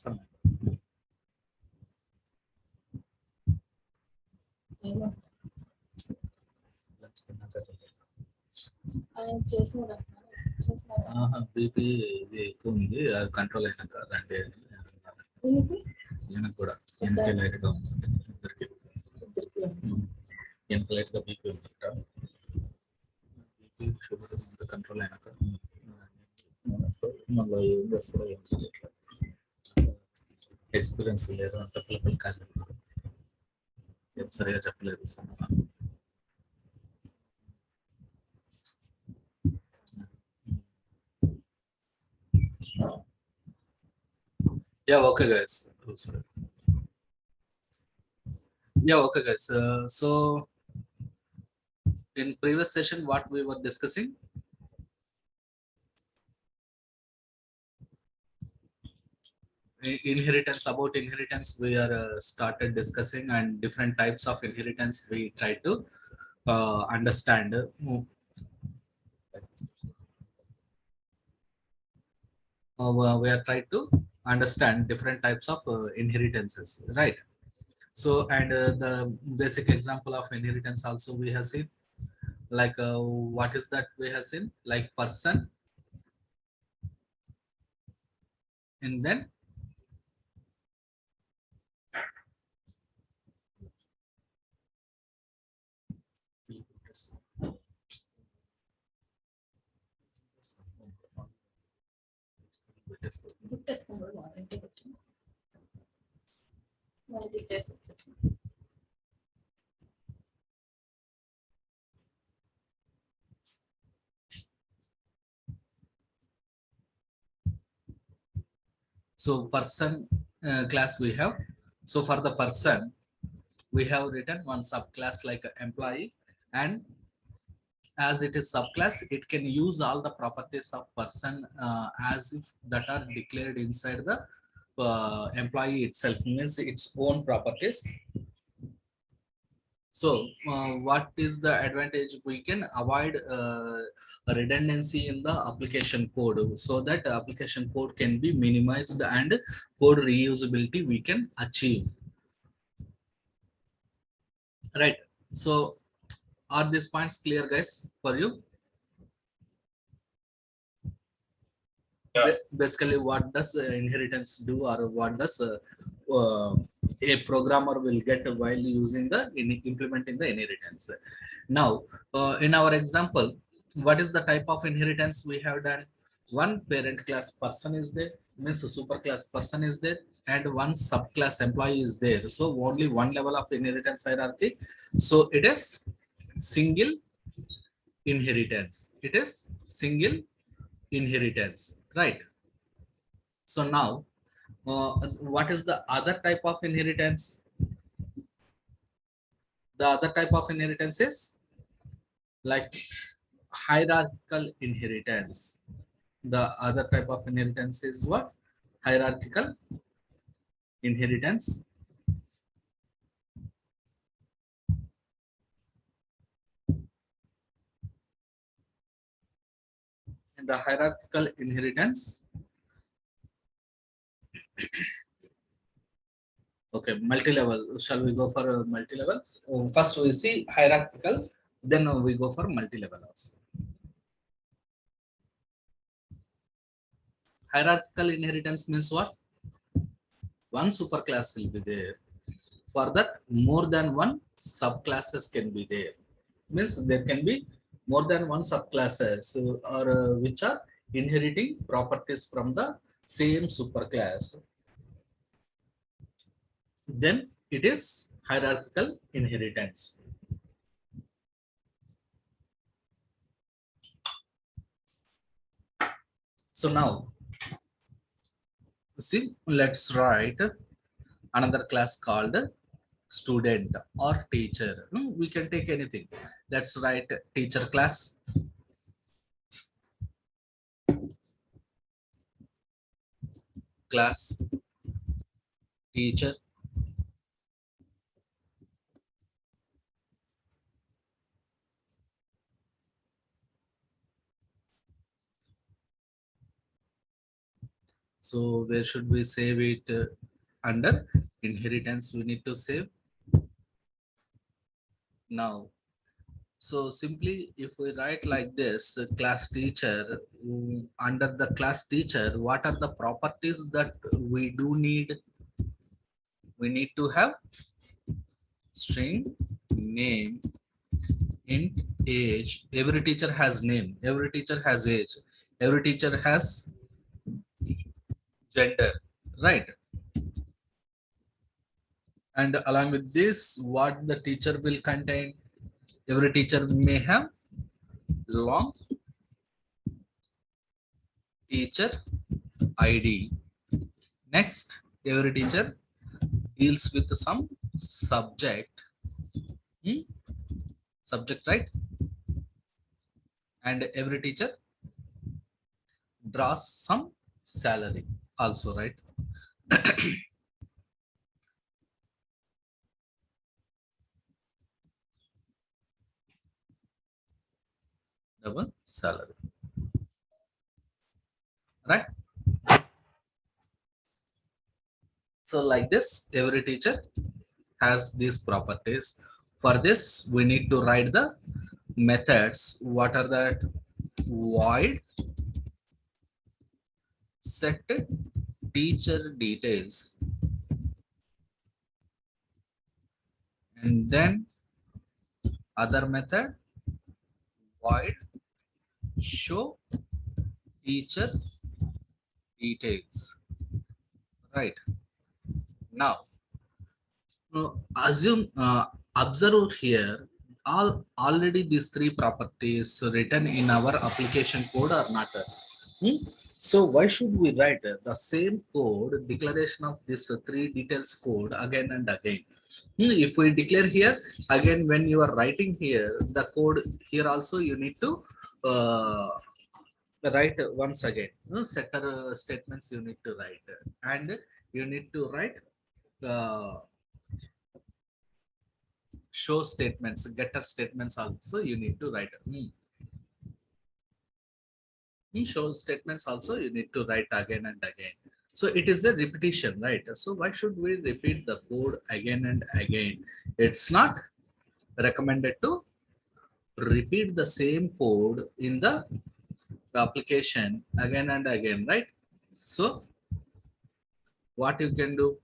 person. BP ఇది ఎక్కువ ఉంది, అది కంట్రోల్ అయినాక రండి ఈయనకు కూడా వెనక లైట్గా ఉంది, ఇద్దరికి వెనక లైట్గా బీపీ ఉందంట. బీపీ షుగర్ అంతా కంట్రోల్ అయినాక మళ్ళీ ఏం చేస్తారో ఏం చేయట్లేదు. ఎక్స్పీరియన్స్ లేదు, అంత పిల్లలు కాదు, ఏం సరిగా చెప్పలేదు సమాధానం. Yeah, okay, guys. Oh, sorry. Yeah, okay, guys. So, in previous session, what we were discussing? Inheritance. About inheritance, we are started discussing, and different types of inheritance we try to understand. We are trying to understand different types of inheritances, right? So, and the basic example of inheritance also we have seen, like what is that we have seen, like person, and then so person class we have. So for the person, we have written one subclass like employee, and as it is subclass, it can use all the properties of person as if that are declared inside the employee itself, means its own properties. So what is the advantage? We can avoid redundancy in the application code, so that application code can be minimized and code reusability we can achieve, right? So are these points clear, guys, for you? Yeah. Basically, what does inheritance do, or what does a programmer will get while using the implementing the inheritance? Now, in our example, what is the type of inheritance we have done? One parent class person is there, means a super class person is there, and one subclass employee is there. So only one level of inheritance hierarchy. So it is single inheritance. It is single inheritance, right? So now, what is the other type of inheritance? The other type of inheritance is like hierarchical inheritance. The other type of inheritance is what? Hierarchical inheritance. And the hierarchical inheritance. Okay, multi-level. Shall we go for a multi-level? First we see hierarchical, then we go for multi-level also. Hierarchical inheritance means what? One superclass will be there. For that, more than one subclasses can be there. Means there can be more than one subclasses, or which are inheriting properties from the same superclass. Then it is hierarchical inheritance. So now, see, let's write another class called student or teacher. We can take anything. Let's write teacher class. Class teacher. So where should we save it? Under inheritance we need to save. Now, so simply if we write like this, class teacher, under the class teacher, what are the properties that we do need? We need to have string name, int age. Every teacher has name, every teacher has age, every teacher has gender, right? And along with this, what the teacher will contain? Every teacher may have long teacher id. Next, every teacher deals with some subject, hmm, subject, right? And every teacher draws some salary also, right? Double salary, right? So like this, every teacher has these properties. For this, we need to write the methods. What are that? Void set teacher details, and then other method, void show teacher details, right? Now, assume observe here, all already these three properties written in our application code are not. Hmm? So why should we write the same code declaration of this three details code again and again? If we declare here again, when you are writing here the code, here also you need to uh, write once again. Setter statements you need to write, and you need to write uh, show statements, getter statements also you need to write. Show statements also you need to write again and again. So it is a repetition, right? So why should we repeat the code again and again? It's not recommended to repeat the same code in the application again and again, right? So what you can do?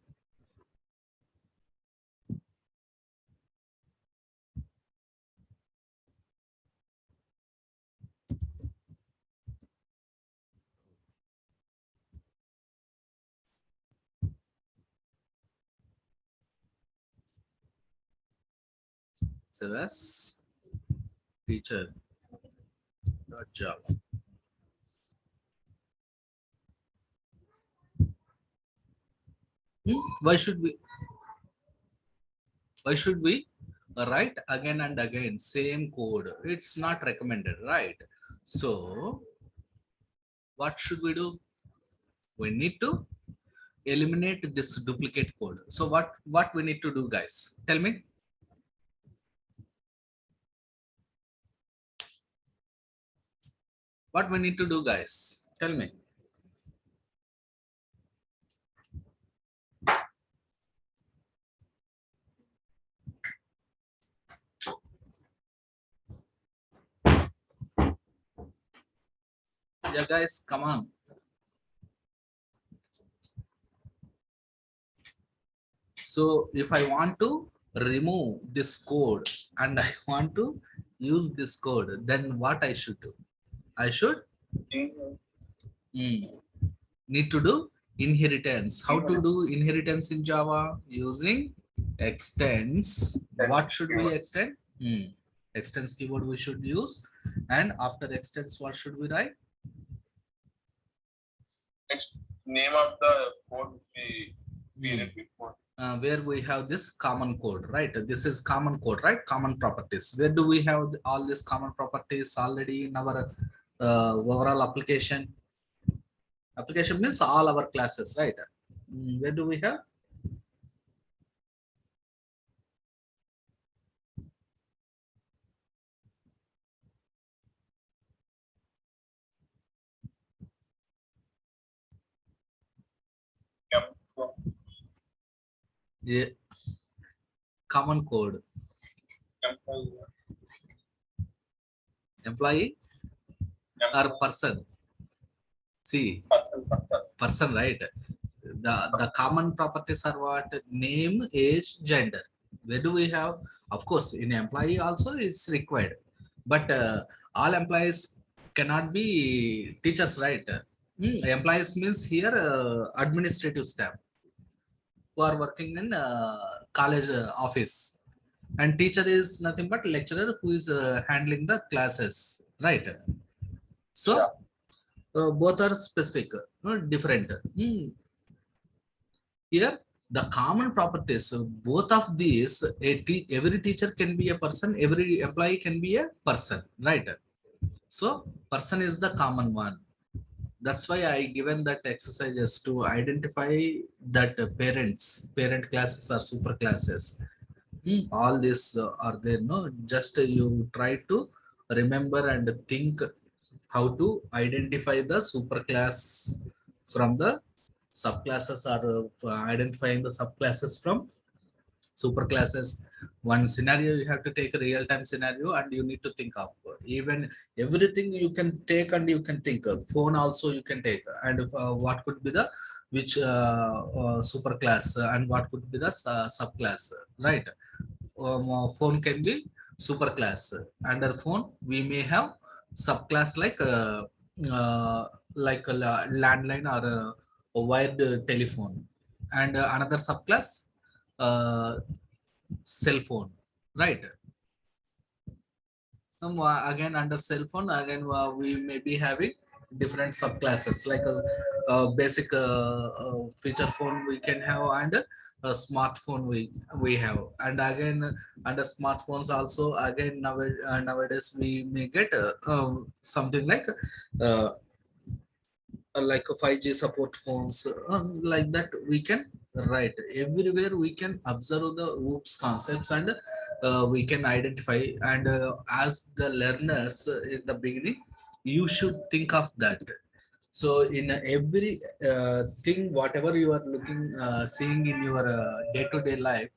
So as teacher dot java. Why should we? Why should we write again and again same code? It's not recommended, right? So what should we do? We need to eliminate this duplicate code. So what we need to do, guys? Tell me. What we need to do, guys? Tell me. Yeah, guys, come on. So if I want to remove this code and I want to use this code, then what I should do? I should need to do inheritance. How to do inheritance in Java? Using extends. What should we extend? Extends keyword we should use. And after extends, what should we write? Next, name of the code we repeat for. Where we have this common code, right? This is common code, right? Common properties. Where do we have all these common properties already in our overall application? Application means all our classes, right? Where do we have? Yeah. Common code. Employee or person? See, person, right? The common properties are what? Name, age, gender. Where do we have? Of course, in employee also it's required, but all employees cannot be teachers, right? Employees means here administrative staff who are working in college office, and teacher is nothing but lecturer who is handling the classes, right? So both are specific, different. Here the common properties, both of these, every teacher can be a person, every employee can be a person, right? So person is the common one. That's why I given that exercises to identify that parent classes are super classes. All this are there, no? Just you try to remember and think how to identify the superclass from the subclasses, or identifying the subclasses from superclasses. One scenario you have to take a real-time scenario and you need to think of even everything you can take, and you can think of phone also you can take, and what could be the which superclass, and what could be the subclass, right? Phone can be superclass. Under phone we may have subclass uh, like a landline or a wired telephone, and another subclass uh, cell phone, right? Again under cell phone, again we may be having different subclasses, like a basic feature phone we can have, and a smartphone we have. And again under smartphones also, again nowadays we may get something uh, like a 5G support phones, like that we can write. Everywhere we can observe the OOPS concepts, and we can identify. And as the learners in the beginning, you should think of that. So in every thing, whatever you are looking, seeing in your day-to-day life,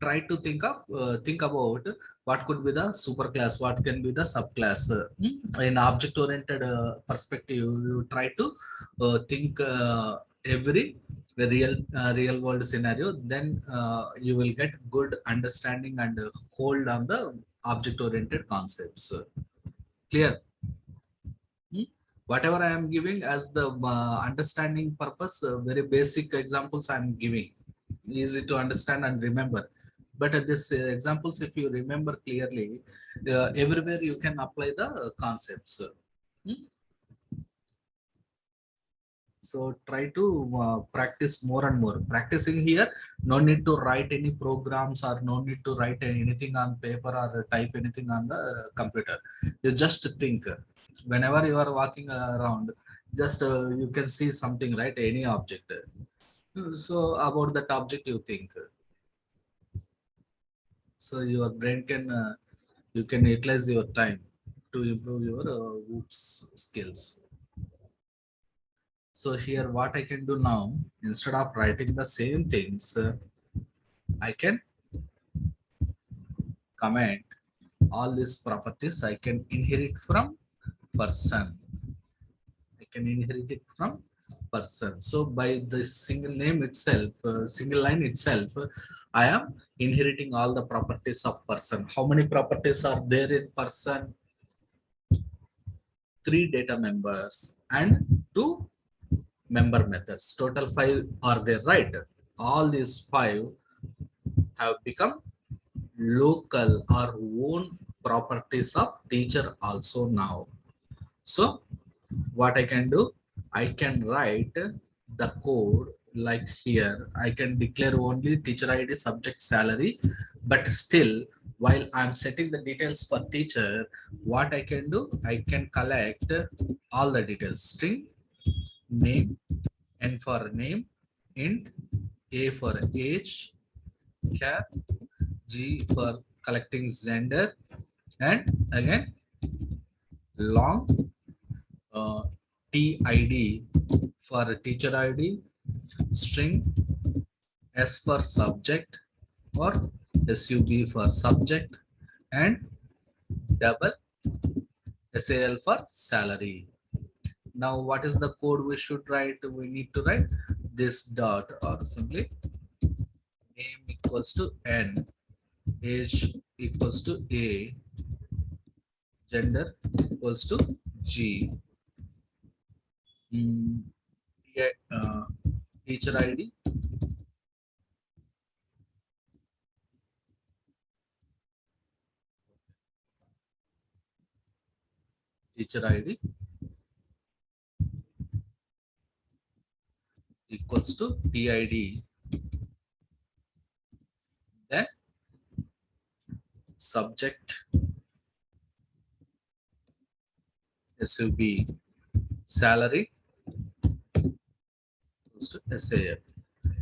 try to think about what could be the superclass, what can be the subclass. In object-oriented perspective, you try to think every real world scenario. Then you will get good understanding and hold on the object-oriented concepts. Clear? Hmm? Whatever I am giving as the understanding purpose, very basic examples I am giving, easy to understand and remember. But this examples, if you remember clearly, everywhere you can apply the concepts. Hmm? So try to practice more and more. Practicing here, no need to write any programs, or no need to write anything on paper, or type anything on the computer. You just think. Whenever you are walking around, just you can see something, right? Any object. So about that object you think. So your brain can, you can utilize your time to improve your OOPS skills. So here what I can do now, instead of writing the same things, I can comment all these properties. I can inherit from person. I can inherit it from person. So by the single name itself, single line itself, I am inheriting all the properties of person. How many properties are there in person? 3 data members and 2 member methods. Total 5 are there, right? All these 5 have become local or own properties of teacher also now. So what I can do, I can write the code like here. I can declare only teacher ID, subject, salary, but still while I'm setting the details for teacher, what I can do, I can collect all the details: string, name, N for name, int, A for age, char, G for collecting gender, and again long, TID for teacher ID, string, S for subject or SUB for subject and double SAL for salary. Now what is the code we should write? We need to write this dot or simply name equals to N, age equals to A, gender equals to G, mm, yeah, teacher ID, teacher ID equals to TID, then subject SUB, salary equals to SAL.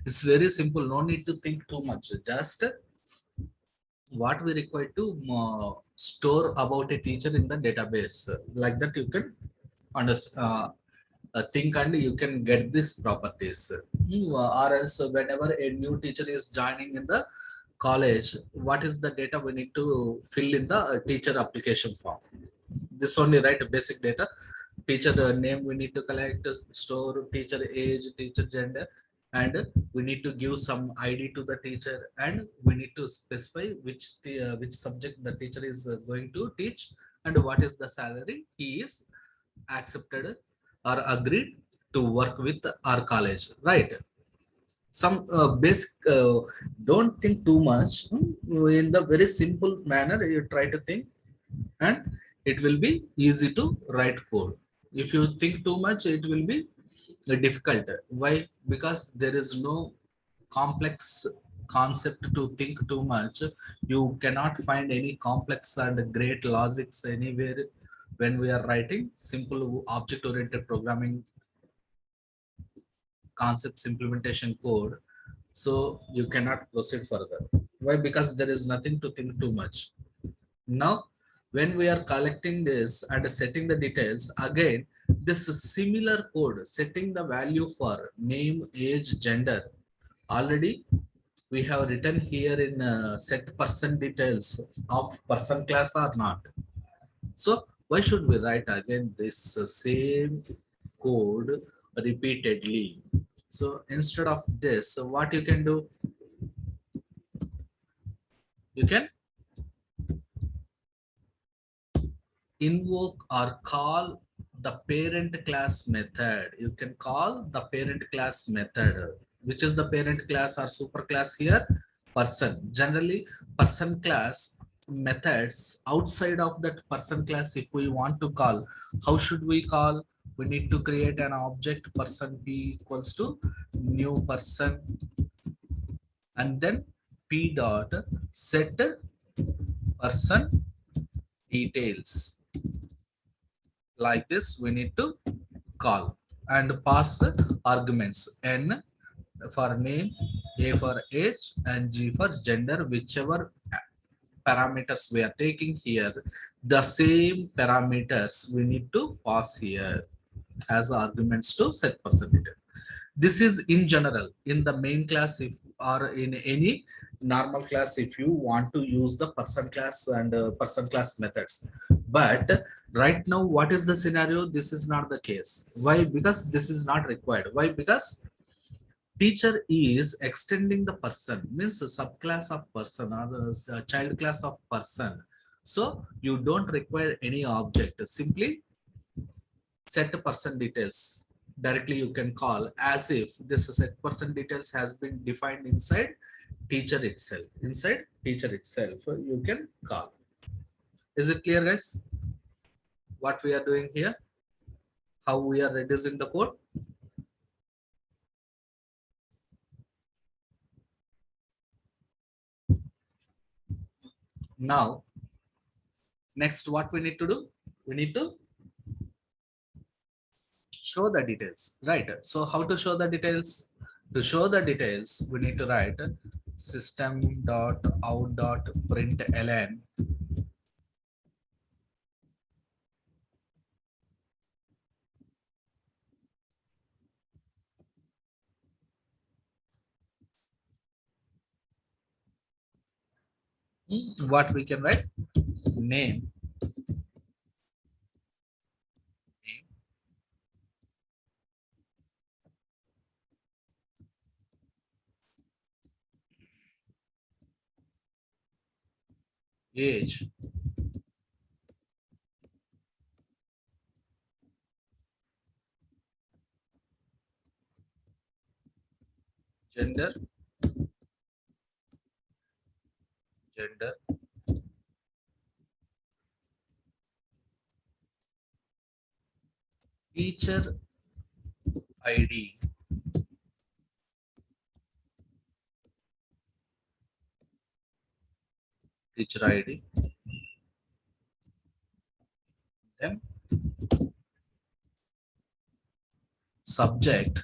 It's very simple, no need to think too much. Just what we require to store about a teacher in the database. Like that, you can understand. Think and you can get these properties. Or else whenever a new teacher is joining in the college, what is the data we need to fill in the teacher application form? This only, right? Basic data, teacher name we need to collect, store teacher age, teacher gender, and we need to give some ID to the teacher, and we need to specify which subject the teacher is going to teach, and what is the salary he is accepted or agreed to work with our college, right? Some basic, don't think too much. In the very simple manner you try to think, and it will be easy to write code. If you think too much, it will be difficult. Why? Because there is no complex concept to think too much. You cannot find any complex and great logics anywhere when we are writing simple object oriented programming concepts implementation code. So you cannot proceed further. Why? Because there is nothing to think too much. Now when we are collecting this and setting the details, again this similar code setting the value for name, age, gender, already we have written here in set person details of person class or not. So why should we write again this same code repeatedly? So instead of this, so what you can do, you can invoke or call the parent class method. You can call the parent class method. Which is the parent class or super class here? Person. Generally person class methods, outside of that person class, if we want to call, how should we call? We need to create an object person p equals to new person, and then p dot set person details. Like this we need to call and pass the arguments n for name, a for age, and g for gender, whichever parameters we are taking here, the same parameters we need to pass here as arguments to set person detail. This is in general in the main class, if or in any normal class, if you want to use the person class and person class methods. But right now what is the scenario? This is not the case. Why? Because this is not required. Why? Because teacher is extending the person, means a subclass of person or a child class of person. So you don't require any object, simply set person details. Directly you can call as if this set person details has been defined inside teacher itself. Inside teacher itself you can call. Is it clear, guys, what we are doing here, how we are reducing the code? Now next what we need to do, we need to show the details, right? So how to show the details? To show the details we need to write system.out.println What we can write? Name, age, gender, gender, teacher ID, teacher ID, then subject,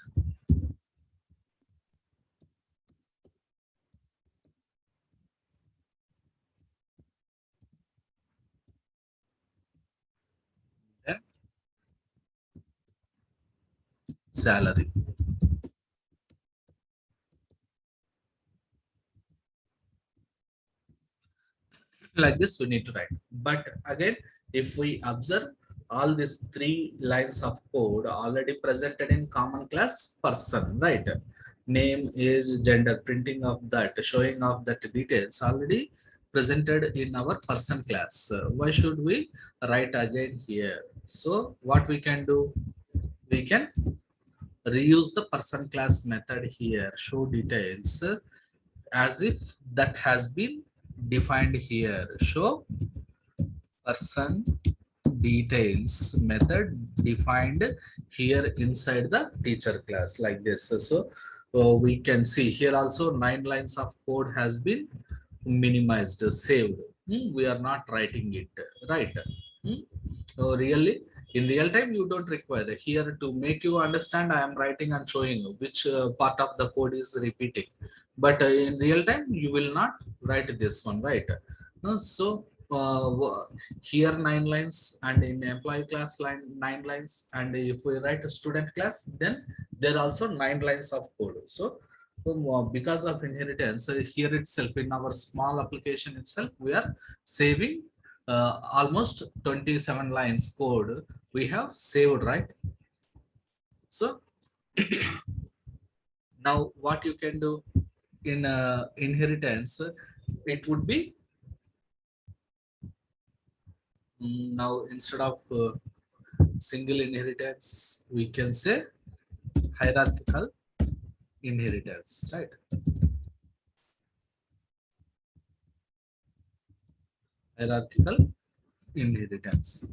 then salary. Like this we need to write, but again if we observe, all these three lines of code already presented in common class person, right? Name, age, gender, printing of that, showing of that details already presented in our person class. Why should we write again here? So what we can do, we can reuse the person class method here, show details, as if that has been defined here. Show person details method defined here inside the teacher class, like this. So we can see here also 9 lines of code has been minimized, saved. We are not writing it, right? Really, in real time you don't require here to make you understand. I am writing and showing you which part of the code is repeating, but in real time you will not write this one, right? So here 9 lines, and in employee class line 9 lines, and if we write a student class, then there are also 9 lines of code. So because of inheritance, here itself in our small application itself, we are saving almost 27 lines code we have saved, right? So now what you can do in inheritance, it would be now instead of single inheritance, we can say hierarchical inheritance, right? Hierarchical inheritance.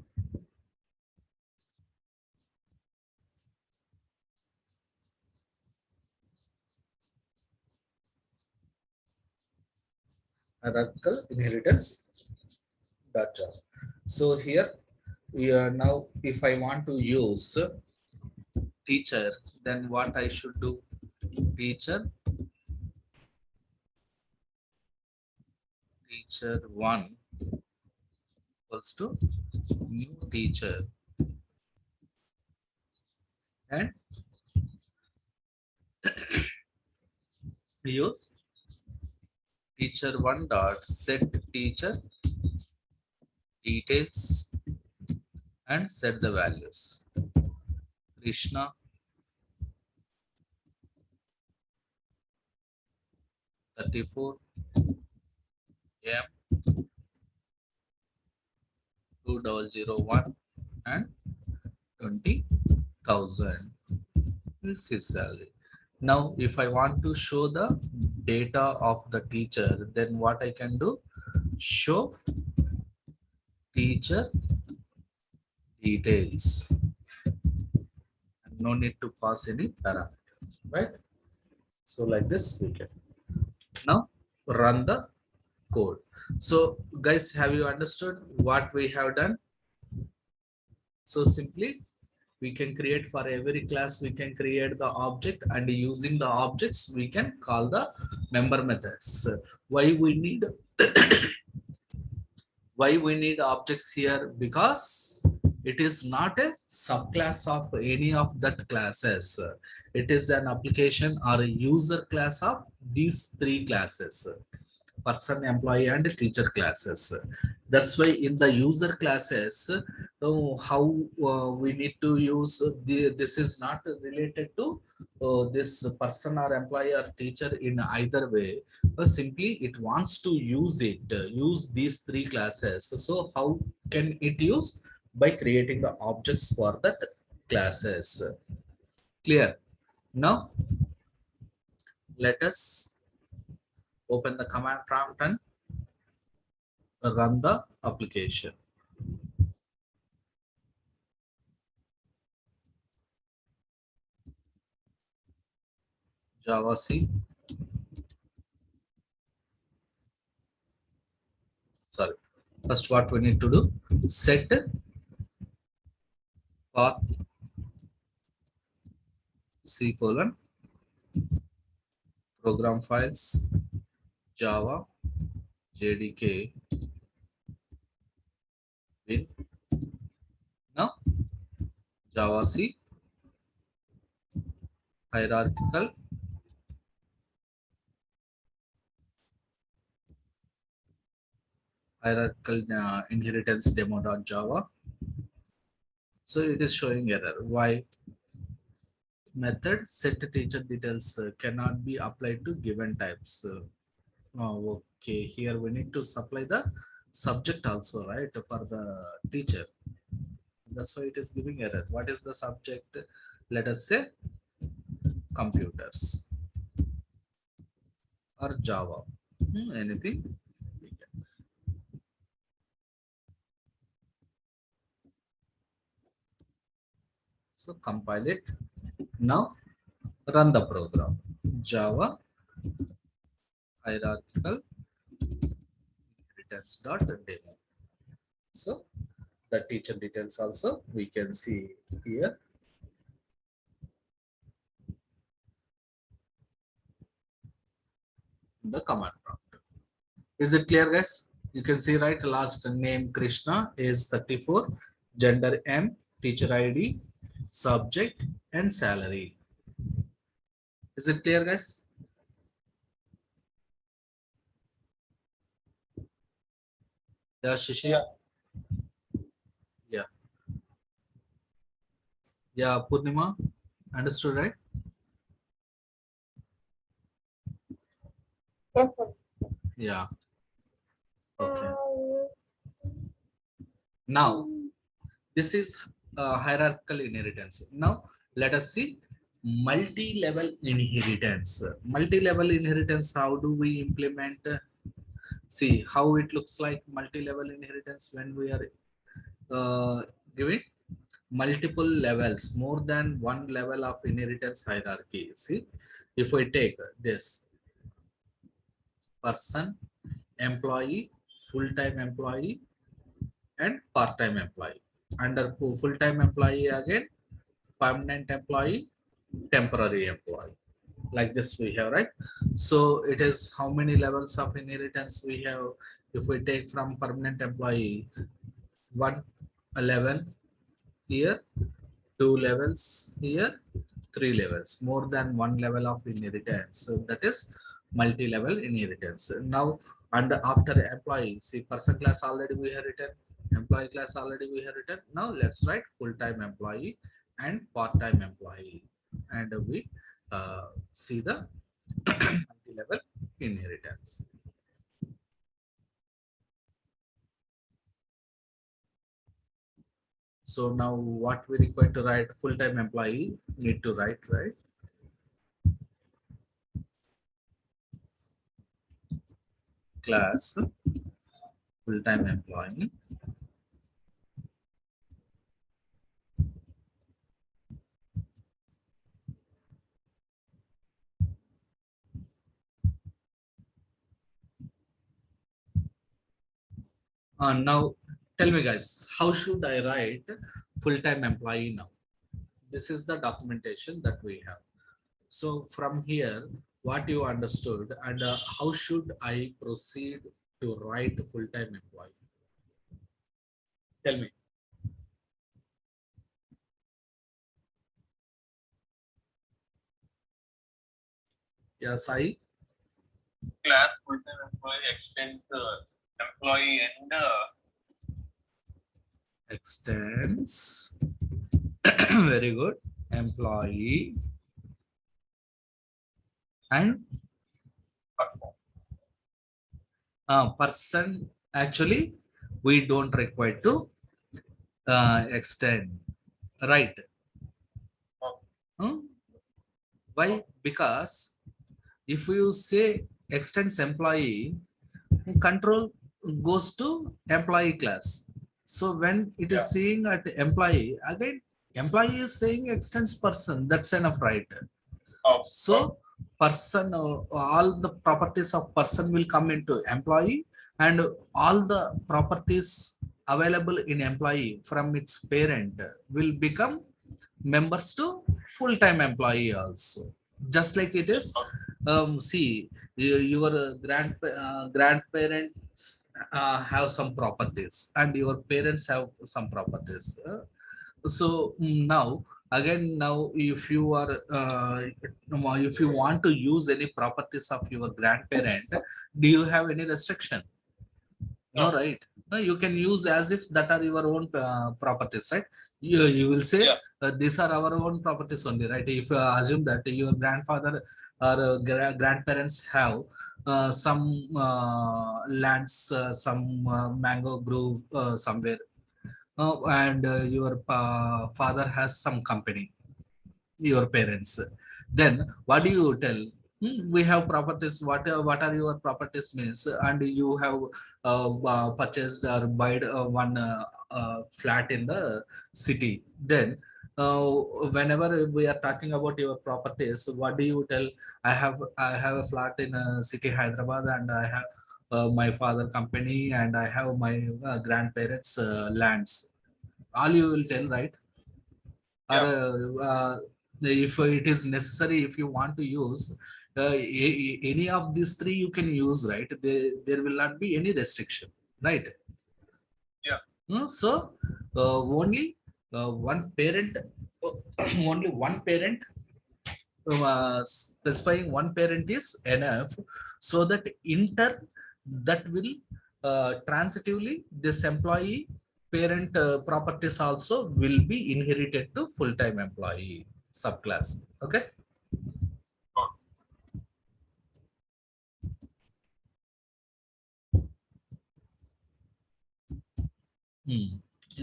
Hierarchical inheritance data. So here we are now, if I want to use teacher, then what I should do? Teacher, teacher one equals to new teacher, and use teacher one dot set teacher details and set the values. Krishna, 34, M 2001, and 20,000 is his salary. Now if I want to show the data of the teacher, then what I can do? Show teacher details, no need to pass any parameters, right? So like this we can now run the code. So guys, have you understood what we have done? So simply we can create for every class, we can create the object, and using the objects we can call the member methods. Why we need why we need objects here? Because it is not a subclass of any of that classes. It is an application or a user class of these three classes. person, employee, and teacher classes. That's why in the user classes, how we need to use this is not related to this person or employee or teacher in either way. Simply it wants to use these three classes. So how can it use? By creating the objects for that classes. Clear? Now let us open the command prompt and run the application. Java C. Sorry. First, what we need to do? Set path C colon program files Java JDK win. Now Java C hierarchical inheritance demo.java. So it is showing error. Why? Method set teacher details cannot be applied to given types. Okay, here we need to supply the subject also, right, for the teacher. That's why it is giving error. What is the subject? Let us say computers or Java. Anything. So compile it. Now run the program. Java hierarchical inheritance.demo. So the teacher details also we can see here. The command prompt. Is it clear, guys? You can see, right? Last name Krishna is 34, gender M, teacher ID, subject, and salary. Is it clear, guys? Yeah, Shishi. Yeah. Yeah, Purnima. Understood, right? Yes, sir. Yeah. Okay. Now, this is hierarchical inheritance. Now, let us see multi-level inheritance. Multi-level inheritance, how do we implement? See how it looks like multi-level inheritance when we are giving multiple levels, more than one level of inheritance hierarchy. See, if we take this person, employee, full-time employee, and part-time employee. Under full-time employee again, permanent employee, temporary employee. Like this we have, right? So it is how many levels of inheritance we have. If we take from permanent employee, 1 level here, 2 levels here, 3 levels, more than one level of inheritance. So that is multi-level inheritance. Now, and after employee, see person class already we have written, employee class already we have written. Now let's write full-time employee and part-time employee, and we see the multi-level inheritance. So now what we require to write full-time employee need to write, right? Class full-time employee now tell me guys, how should I write full-time employee now? This is the documentation that we have. So from here, what you understood and how should I proceed to write full-time employee? Tell me. Yeah, Sai. class full-time employee extends employee and Extends. Very good. Employee and person. Actually, we don't require to extend, right? Hmm? Why? Because if you say extends employee, control goes to employee class. So when it is saying at employee, again, employee is saying extends person. That's enough, right? So person, all the properties of person will come into employee, and all the properties available in employee from its parent will become members to full-time employee also. Just like it is, see, your grandparents have some properties, and your parents have some properties. So now again, now if you are if you want to use any properties of your grandparent, do you have any restriction? No, right? No, you can use as if that are your own properties, right? You will say these are our own properties only, right? If you assume that your grandfather or grandparents have some lands, some mango grove somewhere, and your father has some company, your parents, then what do you tell? We have properties. What are your properties means? And you have purchased or bought one flat in the city. Then uh, whenever we are talking about your properties, what do you tell? I have a flat in city Hyderabad, and I have my father company, and I have my grandparents lands. All you will tell, right? Or if it is necessary, if you want to use any of these three, you can use, right? There will not be any restriction, right? So only one parent, only one parent, specifying one parent is enough, so that inter that will transitively this employee parent properties also will be inherited to full-time employee subclass. Okay.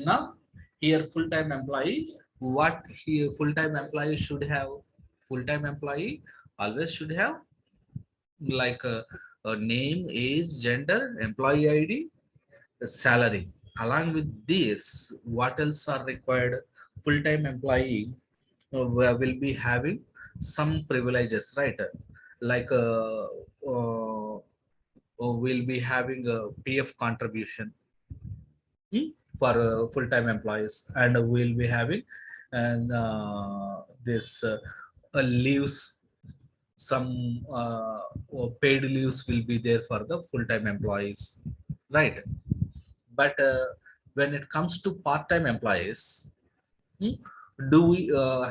Now here full-time employee, what here full-time employee should have? Full-time employee always should have like a name, age, gender, employee ID, the salary. Along with this, what else are required? Full-time employee will be having some privileges, right? Like will be having a PF contribution for full-time employees, and we'll be having and this leaves, some paid leaves will be there for the full-time employees, right? But when it comes to part-time employees, hmm, do we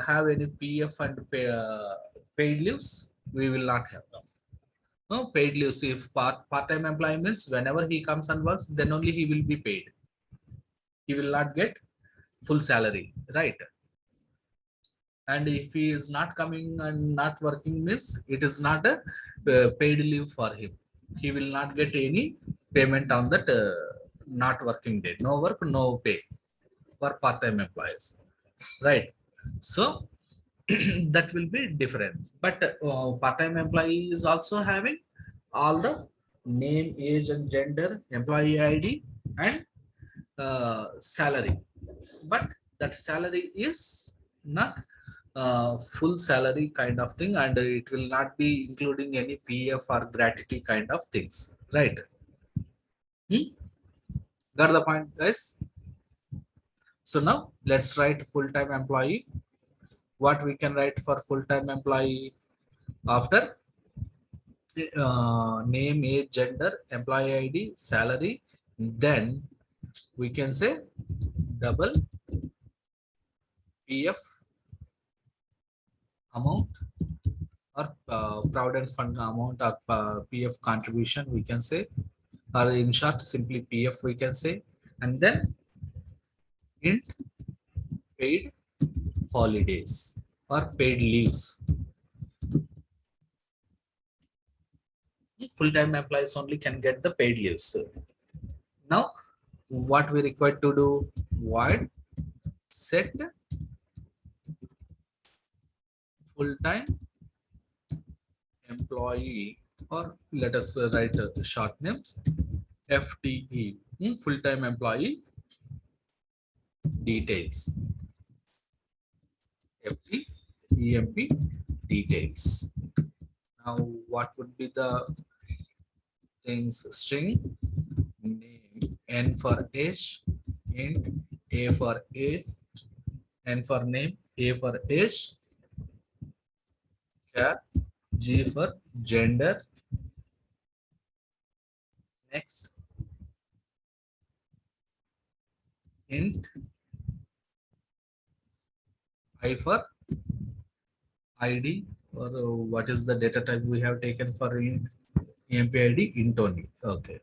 have any PF and paid leaves? We will not have them. No paid leaves. If part-time employee means whenever he comes and works, then only he will be paid. He will not get full salary, right? And if he is not coming and not working means it is not a paid leave for him. He will not get any payment on that not working day. No work, no pay for part-time employees, right? So that will be different. But part-time employee is also having all the name, age and gender, employee ID, and salary. But that salary is not full salary kind of thing, and it will not be including any PF or gratuity kind of things, right? Got the point, guys? So now let's write full-time employee. What we can write for full-time employee? After name, age, gender, employee ID, salary, then we can say double PF amount or provident fund amount or PF contribution, we can say, or in short, simply PF, we can say, and then int paid holidays or paid leaves. Full-time employees only can get the paid leaves. Now, what we require to do? Void set full-time employee, or let us write short names, FTE, full-time employee details, FTEMP details. Now, what would be the things? String name, N for age, int A for age, N for name, A for age, char, G for gender. Next, int I for ID, or what is the data type we have taken for int EMP ID? Int only. Okay.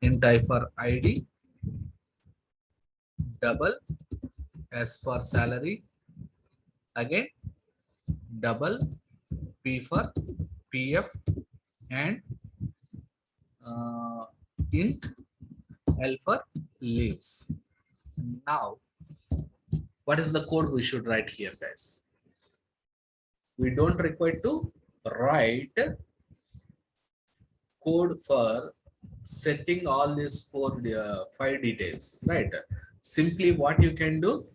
Int I for ID, double S for salary, again double P for PF, and int L for leaves. Now, what is the code we should write here, guys? We don't require to write code for setting all these five details, right? Simply what you can do,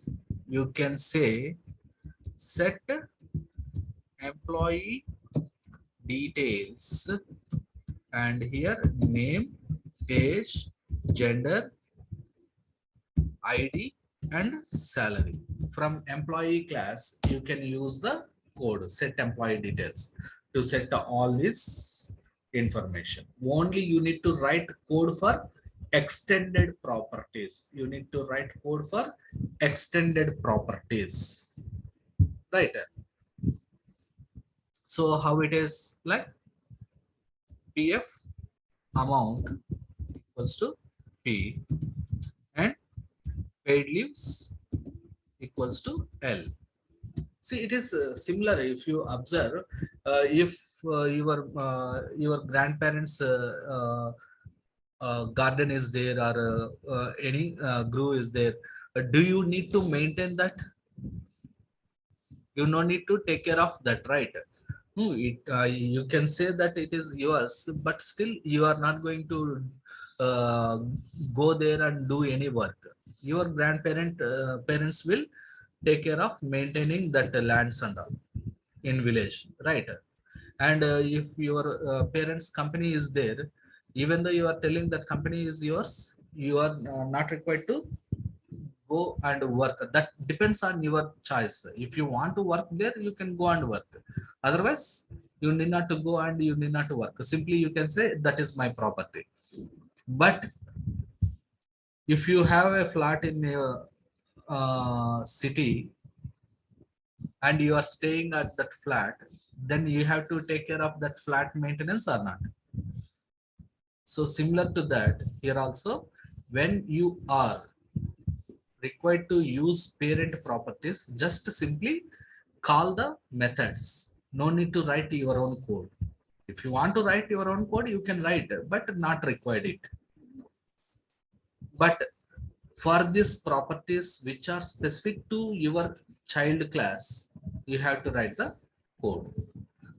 you can say set employee details, and here name, age, gender, ID, and salary. From employee class, you can use the code set employee details to set all this information. Only you need to write code for extended properties. You need to write code for extended properties, right? So how it is, like PF amount equals to P, and paid leaves equals to L. See, it is similar. If you observe, if your grandparents garden is there, or any grow is there, do you need to maintain that? You no need to take care of that, right? You can say that it is yours, but still you are not going to uh, go there and do any work. Your parents will take care of maintaining that lands and all in village, right? And if your parents company is there, even though you are telling that company is yours, you are not required to go and work. That depends on your choice. If you want to work there, you can go and work. Otherwise, you need not to go and you need not to work. Simply you can say that is my property. But if you have a flat in a city and you are staying at that flat, then you have to take care of that flat maintenance or not. So similar to that, here also, when you are required to use parent properties, just simply call the methods. No need to write your own code. If you want to write your own code, you can write, but not required it. But for these properties which are specific to your child class, you have to write the code.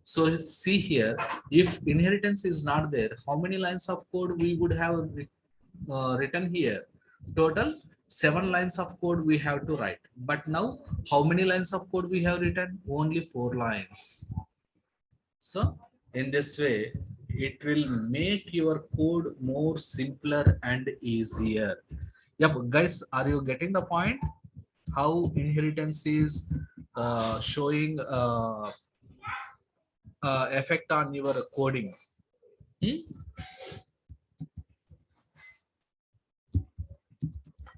So see here, if inheritance is not there, how many lines of code we would have written here? Total 7 lines of code we have to write. But now how many lines of code we have written? Only 4 lines. So in this way, it will make your code more simpler and easier. Yep, guys, are you getting the point? How inheritance is showing effect on your coding?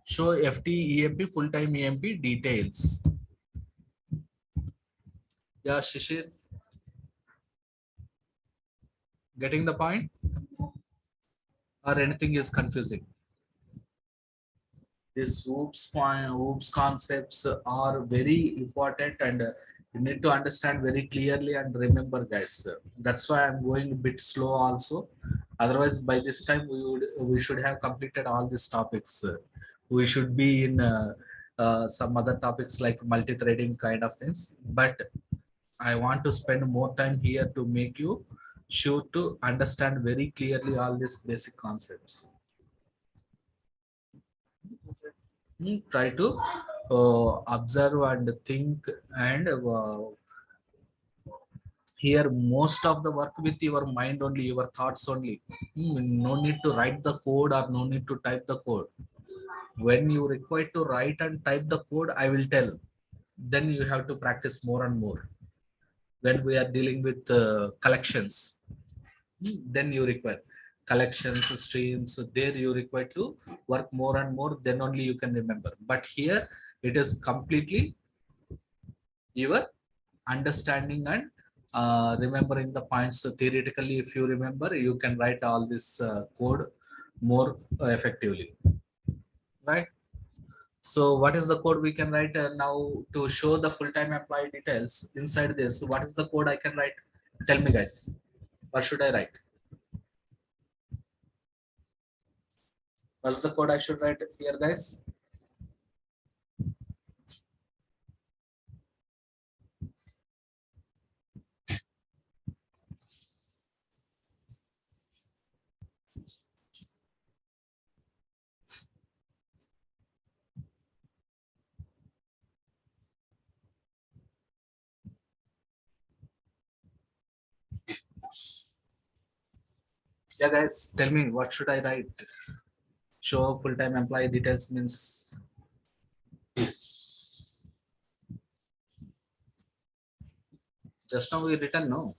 Show FT EMP full-time EMP details. Yeah, Shishir, getting the point, or anything is confusing? These OOPS concepts are very important, and you need to understand very clearly and remember, guys. That's why I'm going a bit slow also. Otherwise, by this time we should have completed all these topics. We should be in some other topics like multi-threading kind of things. But I want to spend more time here to make you sure to understand very clearly all these basic concepts. Try to observe and think, and here most of the work with your mind only, your thoughts only. No need to write the code or no need to type the code. When you require to write and type the code, I will tell, then you have to practice more and more. When we are dealing with collections, then you require collections, streams, there you require to work more and more, then only you can remember. But here it is completely your understanding and remembering the points. So theoretically, if you remember, you can write all this code more effectively, right? So what is the code we can write now to show the full-time employee details inside this? What is the code I can write? Tell me, guys, what should I write? What's the code I should write here, guys? Yeah, guys, tell me, what should I write? Show full-time employee details means just now we written, no?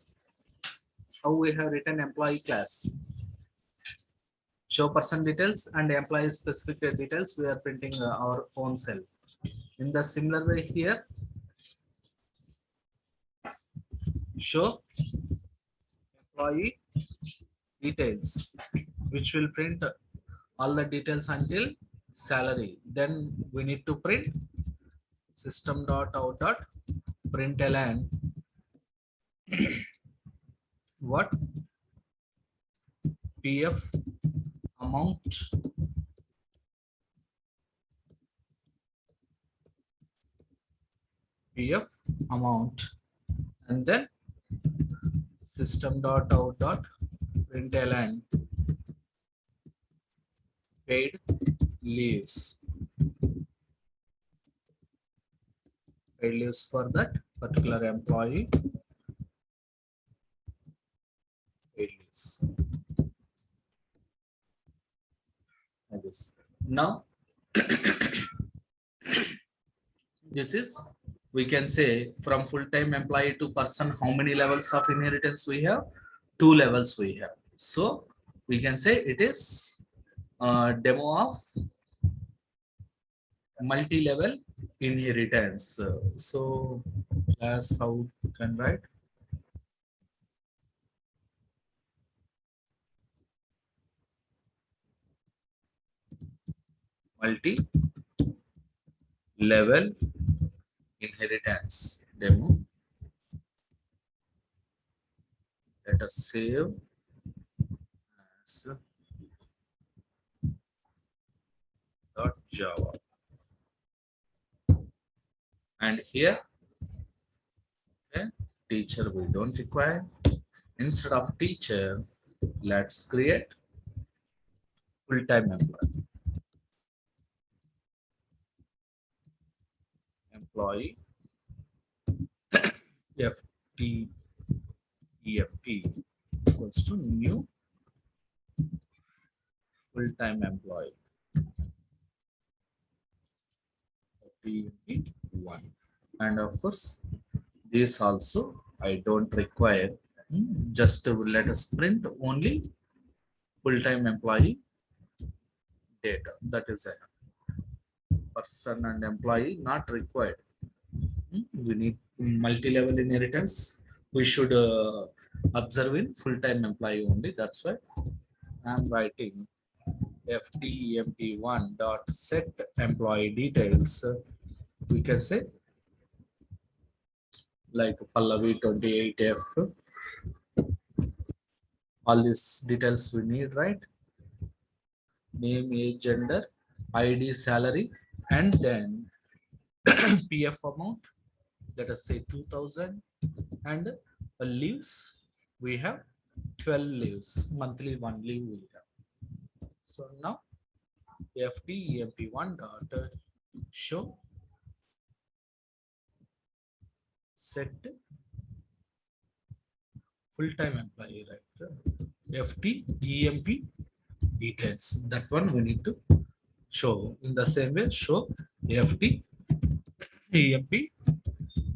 How we have written employee class? Show person details and employee specific details. We are printing our own cell. In the similar way here, show employee details, which will print all the details until salary. Then we need to print system.out.println what? PF amount PF amount, and then system.out.println paid leaves. Paid leaves for that particular employee. Paid leaves. Like this. Now, this is, we can say, from full-time employee to person, how many levels of inheritance we have? 2 levels we have. So we can say it is a demo of multi-level inheritance. So that's how you can write. Multi-level inheritance demo. Let us save as .java. And here, okay, teacher we don't require. Instead of teacher, let's create full-time employee FT EFT equals to new full-time employee FT1. And of course, this also I don't require. Just let us print only full-time employee data. That is it. Person and employee not required. We need multi-level inheritance. We should observe in full-time employee only. That's why I'm writing ftmp1 dot set employee details. We can say like Pallavi 28F. All these details we need, right? Name, age, gender, ID, salary, and then PF amount. Let us say 2000, and leaves. We have 12 leaves. Monthly one leave we have. So now ftmp1 dot show set full-time employee, right? FTEMP details. That one we need to show in the same way. Show FTEMP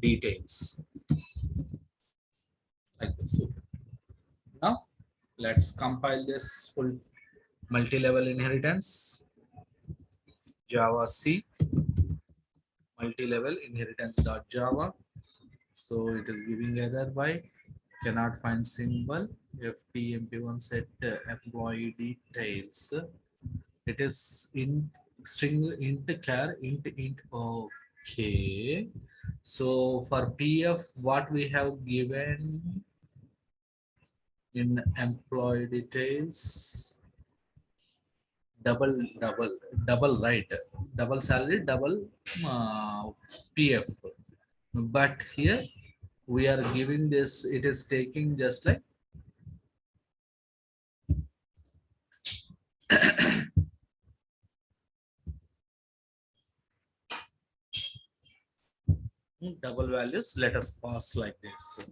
details like this. Now let's compile this full multi-level inheritance. Java C multi-level inheritance.java. So it is giving error by cannot find symbol. ftmp1 set employee details. It is in string int char int. Okay. So for PF, what we have given in employee details, double, right? Double salary, double PF. But here we are giving this, it is taking just like double values. Let us pass like this.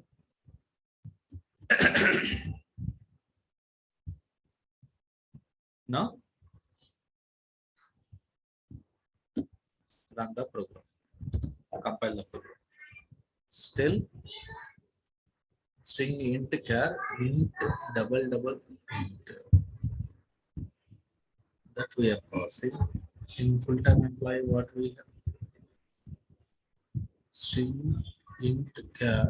Now run the program, compile the program. Still string int char int double int, that we are passing. In full-time employee, what we have, string int char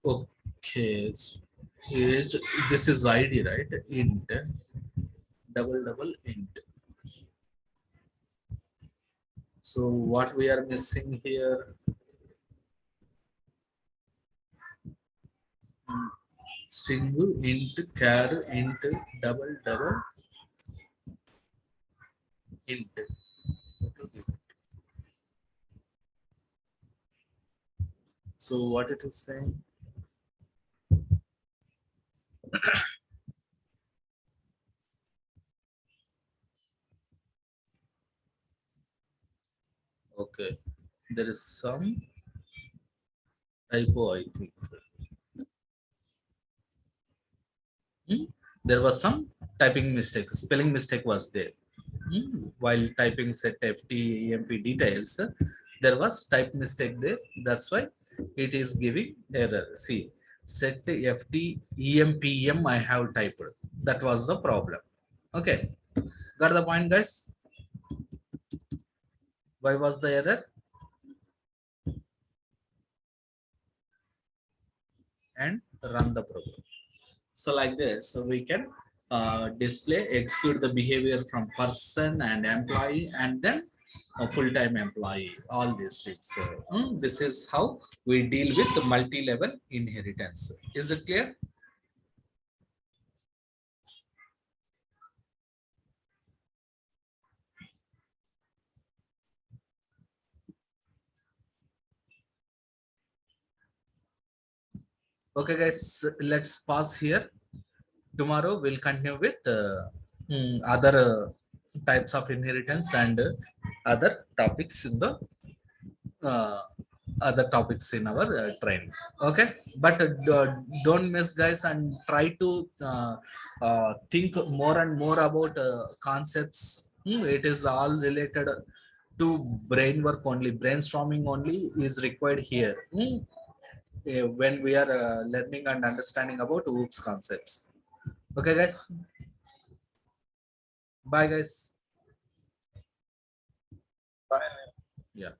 okay, age, this is ID, right? Int double int. So what we are missing here, string int char int double int. So what it is saying, okay, there is some typo, I think. There was some typing mistake, spelling mistake was there. While typing set FTEMP details, there was type mistake there. That's why it is giving error. See, set FTEMPM I have typed. That was the problem. Okay, got the point, guys? Why was the error? And run the program. So like this, so we can display, execute the behavior from person and employee, and then a full-time employee, all these things. So, this is how we deal with the multi-level inheritance. Is it clear? Okay, guys, let's pause here. Tomorrow we'll continue with other types of inheritance and other topics in the uh, other topics in our training. Okay, but don't miss, guys, and try to think more and more about concepts. It is all related to brain work only, brainstorming only is required here. When we are learning and understanding about OOPS concepts. Okay, guys, bye, guys. Fine. Yeah.